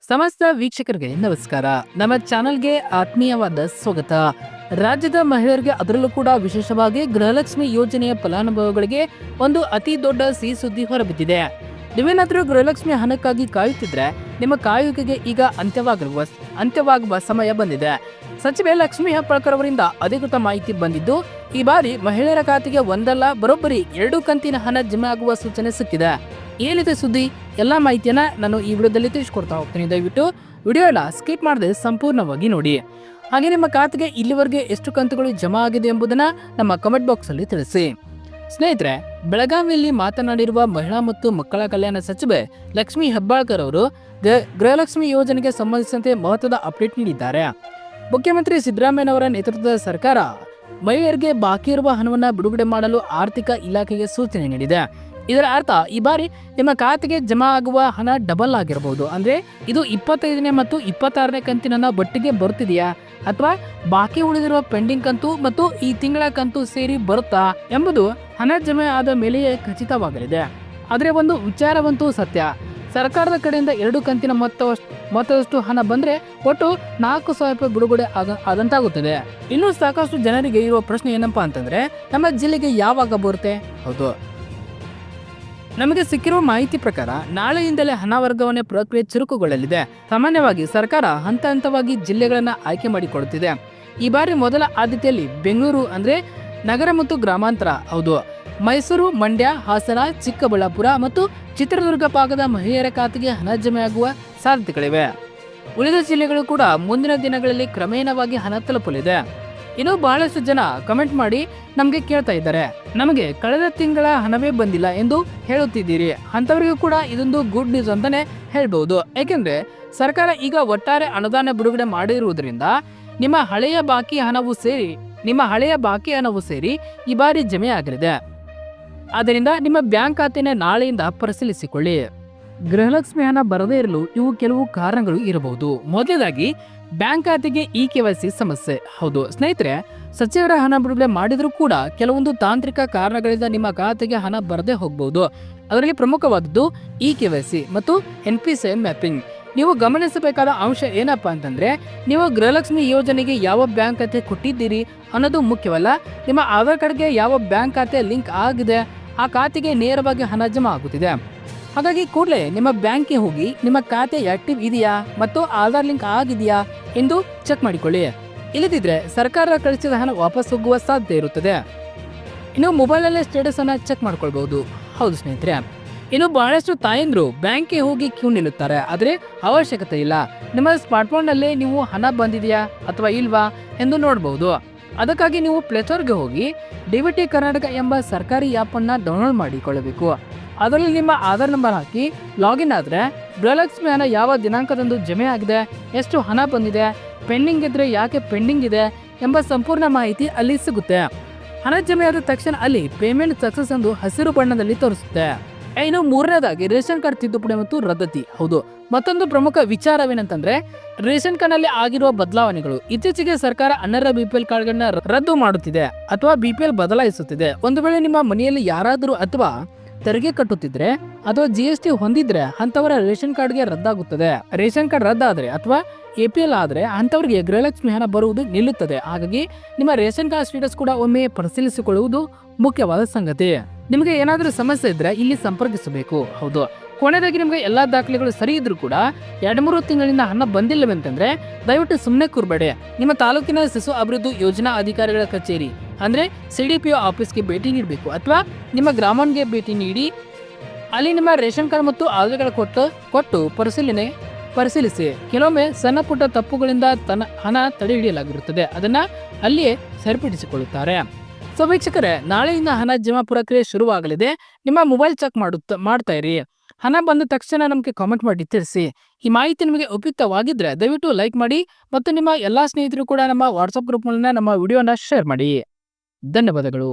ಸಮಸ್ತ ವೀಕ್ಷಕರಿಗೆ ನಮಸ್ಕಾರ. ನಮ್ಮ ಚಾನೆಲ್ಗೆ ಆತ್ಮೀಯವಾದ ಸ್ವಾಗತ. ರಾಜ್ಯದ ಮಹಿಳೆಯರಿಗೆ ಅದರಲ್ಲೂ ಕೂಡ ವಿಶೇಷವಾಗಿ ಗೃಹಲಕ್ಷ್ಮಿ ಯೋಜನೆಯ ಫಲಾನುಭವಿಗಳಿಗೆ ಒಂದು ಅತಿ ದೊಡ್ಡ ಸಿಹಿ ಸುದ್ದಿ ಹೊರಬಿದ್ದಿದೆ. ನೀವೇನಾದರೂ ಗೃಹಲಕ್ಷ್ಮಿ ಹಣಕ್ಕಾಗಿ ಕಾಯುತ್ತಿದ್ರೆ ನಿಮ್ಮ ಕಾಯುವಿಕೆಗೆ ಈಗ ಅಂತ್ಯವಾಗುವ ಸಮಯ ಬಂದಿದೆ. ಸಚಿವೆ ಲಕ್ಷ್ಮಿ ಹೆಬ್ಬಾಳ್ಕರ್ ಅವರಿಂದ ಅಧಿಕೃತ ಮಾಹಿತಿ ಬಂದಿದ್ದು, ಈ ಬಾರಿ ಮಹಿಳೆಯರ ಖಾತೆಗೆ ಒಂದಲ್ಲ ಬರೋಬ್ಬರಿ 2 ಕಂತಿನ ಹಣ ಜಮೆ ಆಗುವ ಸೂಚನೆ ಸಿಕ್ಕಿದೆ. ಏನಿದೆ ಸುದ್ದಿ? ಎಲ್ಲಾ ಮಾಹಿತಿಯನ್ನ ನಾನು ಈ ವಿಡಿಯೋದಲ್ಲಿ ತಿಳಿಸ್ಕೊಡ್ತಾ ಹೋಗ್ತೀನಿ. ದಯವಿಟ್ಟು ವಿಡಿಯೋ ಎಲ್ಲ ಸ್ಕಿಪ್ ಮಾಡದೆ ಸಂಪೂರ್ಣವಾಗಿ ನೋಡಿ. ಹಾಗೆ ನಿಮ್ಮ ಖಾತೆಗೆ ಇಲ್ಲಿವರೆಗೆ ಎಷ್ಟು ಕಂತುಗಳು ಜಮಾ ಆಗಿದೆ ಎಂಬುದನ್ನ ನಮ್ಮ ಕಮೆಂಟ್ ಬಾಕ್ಸ್ ಅಲ್ಲಿ ತಿಳಿಸಿ. ಸ್ನೇಹಿತರೆ, ಬೆಳಗಾವಿಯಲ್ಲಿ ಮಾತನಾಡಿರುವ ಮಹಿಳಾ ಮತ್ತು ಮಕ್ಕಳ ಕಲ್ಯಾಣ ಸಚಿವೆ ಲಕ್ಷ್ಮಿ ಹೆಬ್ಬಾಳ್ಕರ್ ಅವರು ಗೃಹಲಕ್ಷ್ಮಿ ಯೋಜನೆಗೆ ಸಂಬಂಧಿಸಿದಂತೆ ಮಹತ್ವದ ಅಪ್ಡೇಟ್ ನೀಡಿದ್ದಾರೆ. ಮುಖ್ಯಮಂತ್ರಿ ಸಿದ್ದರಾಮಯ್ಯನವರ ನೇತೃತ್ವದ ಸರ್ಕಾರ ಮಹಿಳೆಯರಿಗೆ ಬಾಕಿ ಇರುವ ಹಣವನ್ನು ಬಿಡುಗಡೆ ಮಾಡಲು ಆರ್ಥಿಕ ಇಲಾಖೆಗೆ ಸೂಚನೆ ನೀಡಿದೆ. ಇದರ ಅರ್ಥ ಈ ಬಾರಿ ನಿಮ್ಮ ಖಾತೆಗೆ ಜಮಾ ಆಗುವ ಹಣ ಡಬಲ್ ಆಗಿರಬಹುದು. ಅಂದ್ರೆ ಇದು 25ನೇ ಮತ್ತು 26ನೇ ಕಂತಿನ ಒಟ್ಟಿಗೆ ಬರುತ್ತಿದೆಯಾ ಅಥವಾ ಬಾಕಿ ಉಳಿದಿರುವ ಪೆಂಡಿಂಗ್ ಕಂತು ಮತ್ತು ಈ ತಿಂಗಳ ಕಂತು ಸೇರಿ ಬರುತ್ತಾ ಎಂಬುದು ಹಣ ಜಮೆ ಆದ ಮೇಲೆಯೇ ಖಚಿತವಾಗಲಿದೆ. ಆದರೆ ಒಂದು ವಿಚಾರವಂತೂ ಸತ್ಯ, ಸರ್ಕಾರದ ಕಡೆಯಿಂದ 2 ಕಂತಿನ ಮೊತ್ತದಷ್ಟು ಹಣ ಬಂದ್ರೆ ಒಟ್ಟು 4,000 ರೂಪಾಯಿ ಬಿಡುಗಡೆ ಆದಂತಾಗುತ್ತದೆ. ಇನ್ನು ಸಾಕಷ್ಟು ಜನರಿಗೆ ಇರುವ ಪ್ರಶ್ನೆ ಏನಪ್ಪಾ ಅಂತಂದ್ರೆ, ನಮ್ಮ ಜಿಲ್ಲೆಗೆ ಯಾವಾಗ ಬರುತ್ತೆ? ಹೌದು, ನಮಗೆ ಸಿಕ್ಕಿರುವ ಮಾಹಿತಿ ಪ್ರಕಾರ ನಾಳೆಯಿಂದಲೇ ಹಣ ವರ್ಗಾವಣೆ ಪ್ರಕ್ರಿಯೆ ಚುರುಕುಗೊಳ್ಳಲಿದೆ. ಸಾಮಾನ್ಯವಾಗಿ ಸರ್ಕಾರ ಹಂತ ಹಂತವಾಗಿ ಜಿಲ್ಲೆಗಳನ್ನ ಆಯ್ಕೆ ಮಾಡಿಕೊಳ್ಳುತ್ತಿದೆ. ಈ ಬಾರಿ ಮೊದಲ ಆದ್ಯತೆಯಲ್ಲಿ ಬೆಂಗಳೂರು ಅಂದ್ರೆ ನಗರ ಮತ್ತು ಗ್ರಾಮಾಂತರ, ಹೌದು, ಮೈಸೂರು, ಮಂಡ್ಯ, ಹಾಸನ, ಚಿಕ್ಕಬಳ್ಳಾಪುರ ಮತ್ತು ಚಿತ್ರದುರ್ಗ ಭಾಗದ ಮಹಿಳೆಯರ ಖಾತೆಗೆ ಹಣ ಜಮೆಯಾಗುವ ಸಾಧ್ಯತೆಗಳಿವೆ. ಉಳಿದ ಜಿಲ್ಲೆಗಳು ಕೂಡ ಮುಂದಿನ ದಿನಗಳಲ್ಲಿ ಕ್ರಮೇಣವಾಗಿ ಹಣ ತಲುಪಲಿದೆ. ಇನ್ನು ಬಹಳಷ್ಟು ಜನ ಕಮೆಂಟ್ ಮಾಡಿ ನಮಗೆ ಕೇಳ್ತಾ ಇದ್ದಾರೆ, ನಮಗೆ ಕಳೆದ ತಿಂಗಳ ಹಣವೇ ಬಂದಿಲ್ಲ ಎಂದು ಹೇಳುತ್ತಿದ್ದೀರಿ. ಅಂತವರಿಗೂ ಕೂಡ ಇದೊಂದು ಗುಡ್ ನ್ಯೂಸ್ ಅಂತಾನೆ ಹೇಳ್ಬಹುದು. ಯಾಕೆಂದ್ರೆ ಸರ್ಕಾರ ಈಗ ಒಟ್ಟಾರೆ ಅನುದಾನ ಬಿಡುಗಡೆ ಮಾಡಿರುವುದರಿಂದ ನಿಮ್ಮ ಹಳೆಯ ಬಾಕಿ ಹಣವು ಸೇರಿ ಈ ಬಾರಿ ಜಮೆ ಆಗಲಿದೆ. ಆದ್ದರಿಂದ ನಿಮ್ಮ ಬ್ಯಾಂಕ್ ಖಾತೆನ ನಾಳೆಯಿಂದ ಪರಿಶೀಲಿಸಿಕೊಳ್ಳಿ. ಗೃಹಲಕ್ಷ್ಮಿ ಹಣ ಬರದೇ ಇರಲು ಇವು ಕೆಲವು ಕಾರಣಗಳು ಇರಬಹುದು. ಮೊದಲನೇದಾಗಿ ಬ್ಯಾಂಕ್ ಖಾತೆಗೆ KYC ಸಮಸ್ಯೆ. ಹೌದು ಸ್ನೇಹಿತರೆ, ಸಚಿವರ ಹಣ ಬಿಡುಗಡೆ ಮಾಡಿದರೂ ಕೂಡ ಕೆಲವೊಂದು ತಾಂತ್ರಿಕ ಕಾರಣಗಳಿಂದ ನಿಮ್ಮ ಖಾತೆಗೆ ಹಣ ಬರದೇ ಹೋಗಬಹುದು. ಅದರಲ್ಲಿ ಪ್ರಮುಖವಾದದ್ದು KYC ಮತ್ತು NPCI ಮ್ಯಾಪಿಂಗ್. ನೀವು ಗಮನಿಸಬೇಕಾದ ಅಂಶ ಏನಪ್ಪಾ ಅಂತಂದ್ರೆ, ನೀವು ಗೃಹಲಕ್ಷ್ಮಿ ಯೋಜನೆಗೆ ಯಾವ ಬ್ಯಾಂಕ್ ಖಾತೆ ಕೊಟ್ಟಿದ್ದೀರಿ ಅನ್ನೋದು ಮುಖ್ಯವಲ್ಲ. ನಿಮ್ಮ ಆಧಾರ್ ಕಾರ್ಡ್ಗೆ ಯಾವ ಬ್ಯಾಂಕ್ ಖಾತೆ ಲಿಂಕ್ ಆಗಿದೆ ಆ ಖಾತೆಗೆ ನೇರವಾಗಿ ಹಣ ಜಮಾ ಆಗುತ್ತಿದೆ. ಹಾಗಾಗಿ ಕೂಡಲೇ ನಿಮ್ಮ ಬ್ಯಾಂಕ್ಗೆ ಹೋಗಿ ನಿಮ್ಮ ಖಾತೆ ಆಕ್ಟಿವ್ ಇದೆಯಾ ಮತ್ತು ಆಧಾರ್ ಲಿಂಕ್ ಆಗಿದೆಯಾ ಎಂದು ಚೆಕ್ ಮಾಡಿಕೊಳ್ಳಿ. ಇಲ್ಲದಿದ್ರೆ ಸರ್ಕಾರ ಕಳಿಸಿದ ಹಣ ವಾಪಸ್ ಹೋಗುವ ಸಾಧ್ಯತೆ ಇರುತ್ತದೆ. ಇನ್ನು ಮೊಬೈಲಲ್ಲೇ ಸ್ಟೇಟಸ್ ಅನ್ನ ಚೆಕ್ ಮಾಡ್ಕೊಳ್ಬಹುದು. ಹೌದು ಸ್ನೇಹಿತರೆ, ಇನ್ನು ಬಹಳಷ್ಟು ತಾಯಂದ್ರು ಬ್ಯಾಂಕ್ಗೆ ಹೋಗಿ ಕ್ಯೂ ನಿಲ್ಲುತ್ತಾರೆ, ಆದ್ರೆ ಅವಶ್ಯಕತೆ ಇಲ್ಲ. ನಿಮ್ಮ ಸ್ಮಾರ್ಟ್ಫೋನ್ ನಲ್ಲೇ ನೀವು ಹಣ ಬಂದಿದೆಯಾ ಅಥವಾ ಇಲ್ವಾ ಎಂದು ನೋಡಬಹುದು. ಅದಕ್ಕಾಗಿ ನೀವು ಪ್ಲೇಸ್ಟೋರ್ಗೆ ಹೋಗಿ DBT ಕರ್ನಾಟಕ ಎಂಬ ಸರ್ಕಾರಿ ಆ್ಯಪ್ ಅನ್ನ ಡೌನ್ಲೋಡ್ ಮಾಡಿಕೊಳ್ಳಬೇಕು. ಅದರಲ್ಲಿ ನಿಮ್ಮ ಆಧಾರ್ ನಂಬರ್ ಹಾಕಿ ಲಾಗಿನ್ ಆದ್ರೆ ಗೃಹಲಕ್ಷ್ಮಿ ಹಣ ಯಾವ ದಿನಾಂಕದಂದು ಜಮೆ ಆಗಿದೆ, ಎಷ್ಟು ಹಣ ಬಂದಿದೆ, ಪೆಂಡಿಂಗ್ ಇದ್ರೆ ಯಾಕೆ ಪೆಂಡಿಂಗ್ ಇದೆ ಎಂಬ ಸಂಪೂರ್ಣ ಮಾಹಿತಿ ಅಲ್ಲಿ ಸಿಗುತ್ತೆ. ಹಣ ಜಮೆ ಆದ ತಕ್ಷಣ ಅಲ್ಲಿ ಪೇಮೆಂಟ್ ಸಕ್ಸಸ್ ಎಂದು ಹಸಿರು ಬಣ್ಣದಲ್ಲಿ ತೋರಿಸುತ್ತೆ. ಇನ್ನು ಮೂರನೇದಾಗಿ ರೇಷನ್ ಕಾರ್ಡ್ ತಿದ್ದುಪಡಿ ಮತ್ತು ರದ್ದತಿ. ಹೌದು, ಮತ್ತೊಂದು ಪ್ರಮುಖ ವಿಚಾರವೇನಂತಂದ್ರೆ ರೇಷನ್ ಕಾರ್ಡ್ ನಲ್ಲಿ ಆಗಿರುವ ಬದಲಾವಣೆಗಳು. ಇತ್ತೀಚೆಗೆ ಸರ್ಕಾರ ಅನರ್ಹ BPL ಕಾರ್ಡ್ಗಳನ್ನ ರದ್ದು ಮಾಡುತ್ತಿದೆ ಅಥವಾ BPL ಬದಲಾಯಿಸುತ್ತಿದೆ. ಒಂದು ವೇಳೆ ನಿಮ್ಮ ಮನೆಯಲ್ಲಿ ಯಾರಾದರೂ ಅಥವಾ ತೆರಿಗೆ ಕಟ್ಟುತ್ತಿದ್ರೆ ಅಥವಾ GST ಹೊಂದಿದ್ರೆ ಅಂತವರ ರೇಷನ್ ಕಾರ್ಡ್ಗೆ ರದ್ದಾಗುತ್ತದೆ. ರೇಷನ್ ಕಾರ್ಡ್ ರದ್ದಾದ್ರೆ ಅಥವಾ APL ಆದ್ರೆ ಅಂತವರಿಗೆ ಗೃಹಲಕ್ಷ್ಮಿ ಹಣ ಬರುವುದು ನಿಲ್ಲುತ್ತದೆ. ಹಾಗಾಗಿ ನಿಮ್ಮ ರೇಷನ್ ಕಾರ್ಡ್ ಸ್ಟೇಟಸ್ ಕೂಡ ಒಮ್ಮೆ ಪರಿಶೀಲಿಸಿಕೊಳ್ಳುವುದು ಮುಖ್ಯವಾದ ಸಂಗತಿ. ನಿಮಗೆ ಏನಾದರೂ ಸಮಸ್ಯೆ ಇದ್ರೆ ಇಲ್ಲಿ ಸಂಪರ್ಕಿಸಬೇಕು. ಹೌದು, ಕೊನೆಯದಾಗಿ ನಿಮಗೆ ಎಲ್ಲಾ ದಾಖಲೆಗಳು ಸರಿ ಇದ್ರೂ ಕೂಡ 2-3 ತಿಂಗಳಿಂದ ಹಣ ಬಂದಿಲ್ಲವೆಂತಂದ್ರೆ ದಯವಿಟ್ಟು ಸುಮ್ಮನೆ ಕೂರ್ಬೇಡಿ. ನಿಮ್ಮ ತಾಲೂಕಿನ ಶಿಶು ಅಭಿವೃದ್ಧಿ ಯೋಜನಾ ಅಧಿಕಾರಿಗಳ ಕಚೇರಿ ಅಂದ್ರೆ CDPO ಆಫೀಸ್ಗೆ ಭೇಟಿ ನೀಡಬೇಕು ಅಥವಾ ನಿಮ್ಮ ಗ್ರಾಮಕ್ಕೆ ಭೇಟಿ ನೀಡಿ ಅಲ್ಲಿ ನಿಮ್ಮ ರೇಷನ್ ಕಾರ್ಡ್ ಮತ್ತು ಆಧಾರ್ ಕಾರ್ಡ್ ಕೊಟ್ಟು ಪರಿಶೀಲಿಸಿ. ಕೆಲವೊಮ್ಮೆ ಸಣ್ಣ ಪುಟ್ಟ ತಪ್ಪುಗಳಿಂದ ಹಣ ತಡೆ ಹಿಡಿಯಲಾಗಿರುತ್ತದೆ, ಅದನ್ನ ಅಲ್ಲಿಯೇ ಸರಿಪಡಿಸಿಕೊಳ್ಳುತ್ತಾರೆ. ಸೊ ವೀಕ್ಷಕರೇ, ನಾಳೆಯಿಂದ ಹಣ ಜಮಾ ಪ್ರಕ್ರಿಯೆ ಶುರುವಾಗಲಿದೆ. ನಿಮ್ಮ ಮೊಬೈಲ್ ಚೆಕ್ ಮಾಡ್ತಾ ಇರಿ. ಹಣ ಬಂದ ತಕ್ಷಣ ನಮಗೆ ಕಾಮೆಂಟ್ ಮಾಡಿ ತಿಳಿಸಿ. ಈ ಮಾಹಿತಿ ನಿಮಗೆ ಉಪಯುಕ್ತವಾಗಿದ್ರೆ ದಯವಿಟ್ಟು ಲೈಕ್ ಮಾಡಿ ಮತ್ತು ನಿಮ್ಮ ಎಲ್ಲಾ ಸ್ನೇಹಿತರು ಕೂಡ ನಮ್ಮ ವಾಟ್ಸ್ಆಪ್ ಗ್ರೂಪ್ ಮೂಲಕ ನಮ್ಮ ವಿಡಿಯೋನ ಶೇರ್ ಮಾಡಿ. ಧನ್ಯವಾದಗಳು.